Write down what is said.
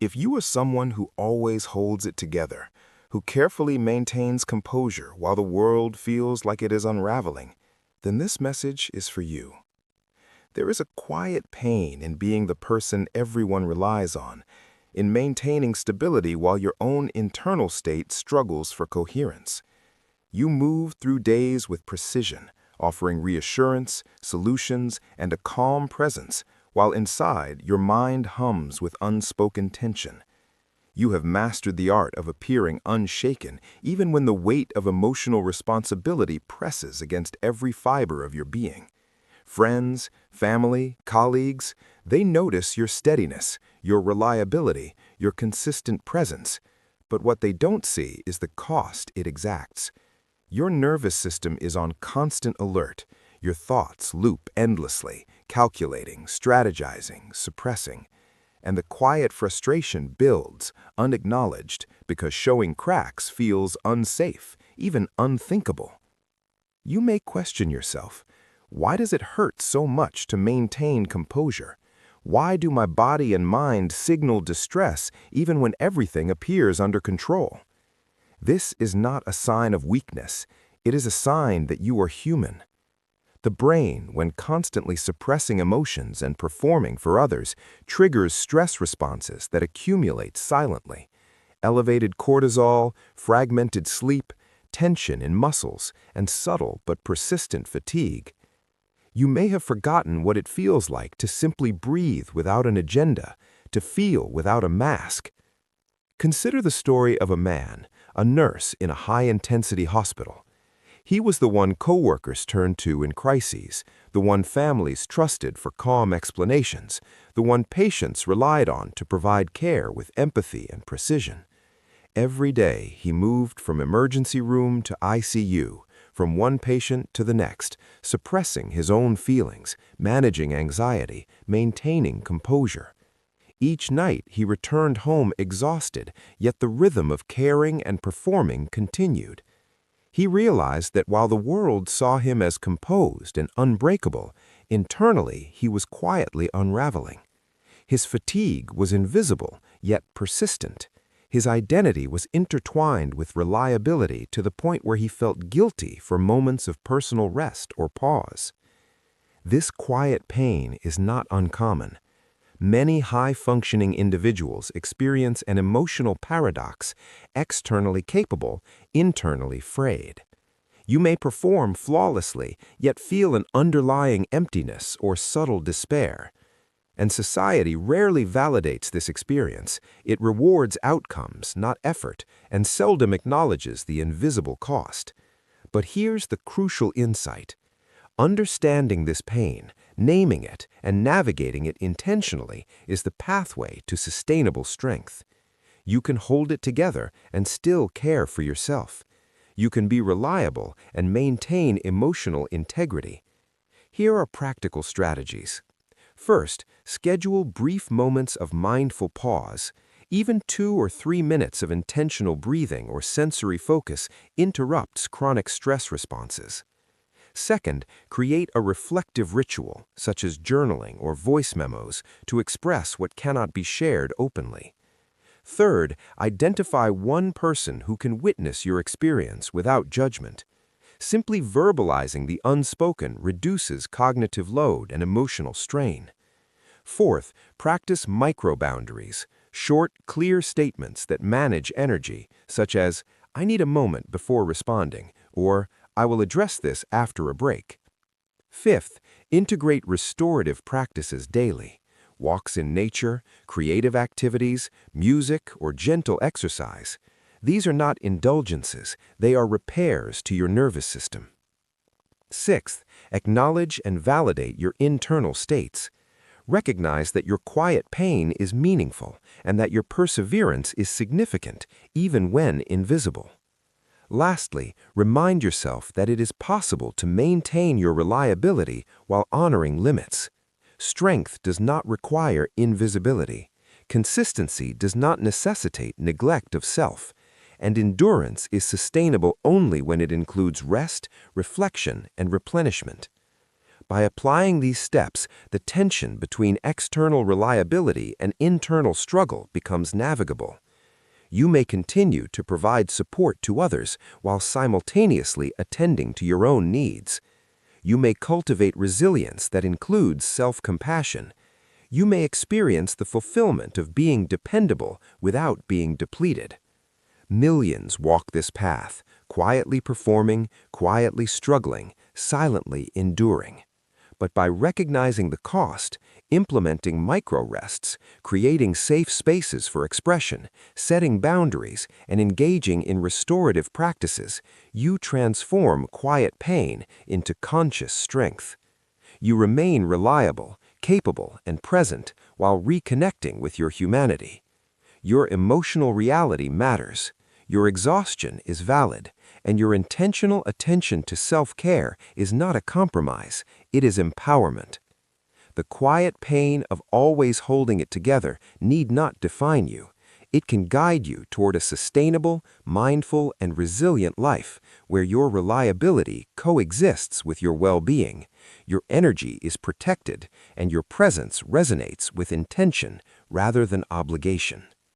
If you are someone who always holds it together, who carefully maintains composure while the world feels like it is unraveling, then this message is for you. There is a quiet pain in being the person everyone relies on, in maintaining stability while your own internal state struggles for coherence. You move through days with precision, offering reassurance, solutions, and a calm presence, while inside your mind hums with unspoken tension. You have mastered the art of appearing unshaken even when the weight of emotional responsibility presses against every fiber of your being. Friends, family, colleagues, they notice your steadiness, your reliability, your consistent presence. But what they don't see is the cost it exacts. Your nervous system is on constant alert. Your thoughts loop endlessly, calculating, strategizing, suppressing. And the quiet frustration builds, unacknowledged, because showing cracks feels unsafe, even unthinkable. You may question yourself. Why does it hurt so much to maintain composure? Why do my body and mind signal distress even when everything appears under control? This is not a sign of weakness. It is a sign that you are human. The brain, when constantly suppressing emotions and performing for others, triggers stress responses that accumulate silently. Elevated cortisol, fragmented sleep, tension in muscles, and subtle but persistent fatigue. You may have forgotten what it feels like to simply breathe without an agenda, to feel without a mask. Consider the story of a man, a nurse in a high-intensity hospital. He was the one coworkers turned to in crises, the one families trusted for calm explanations, the one patients relied on to provide care with empathy and precision. Every day he moved from emergency room to ICU, from one patient to the next, suppressing his own feelings, managing anxiety, maintaining composure. Each night he returned home exhausted, yet the rhythm of caring and performing continued. He realized that while the world saw him as composed and unbreakable, internally he was quietly unraveling. His fatigue was invisible, yet persistent. His identity was intertwined with reliability to the point where he felt guilty for moments of personal rest or pause. This quiet pain is not uncommon. Many high-functioning individuals experience an emotional paradox, externally capable, internally frayed. You may perform flawlessly, yet feel an underlying emptiness or subtle despair. And society rarely validates this experience. It rewards outcomes, not effort, and seldom acknowledges the invisible cost. But here's the crucial insight. Understanding this pain, naming it, and navigating it intentionally is the pathway to sustainable strength. You can hold it together and still care for yourself. You can be reliable and maintain emotional integrity. Here are practical strategies. First, schedule brief moments of mindful pause. Even 2 or 3 minutes of intentional breathing or sensory focus interrupts chronic stress responses. Second, create a reflective ritual, such as journaling or voice memos, to express what cannot be shared openly. Third, identify one person who can witness your experience without judgment. Simply verbalizing the unspoken reduces cognitive load and emotional strain. Fourth, practice micro-boundaries, short, clear statements that manage energy, such as, "I need a moment before responding," or "I will address this after a break." Fifth, integrate restorative practices daily. Walks in nature, creative activities, music, or gentle exercise. These are not indulgences, they are repairs to your nervous system. Sixth, acknowledge and validate your internal states. Recognize that your quiet pain is meaningful and that your perseverance is significant, even when invisible. Lastly, remind yourself that it is possible to maintain your reliability while honoring limits. Strength does not require invisibility. Consistency does not necessitate neglect of self. And endurance is sustainable only when it includes rest, reflection, and replenishment. By applying these steps, the tension between external reliability and internal struggle becomes navigable. You may continue to provide support to others while simultaneously attending to your own needs. You may cultivate resilience that includes self-compassion. You may experience the fulfillment of being dependable without being depleted. Millions walk this path, quietly performing, quietly struggling, silently enduring. But by recognizing the cost, implementing micro-rests, creating safe spaces for expression, setting boundaries, and engaging in restorative practices, you transform quiet pain into conscious strength. You remain reliable, capable, and present while reconnecting with your humanity. Your emotional reality matters. Your exhaustion is valid, and your intentional attention to self-care is not a compromise, it is empowerment. The quiet pain of always holding it together need not define you. It can guide you toward a sustainable, mindful, and resilient life where your reliability coexists with your well-being, your energy is protected, and your presence resonates with intention rather than obligation.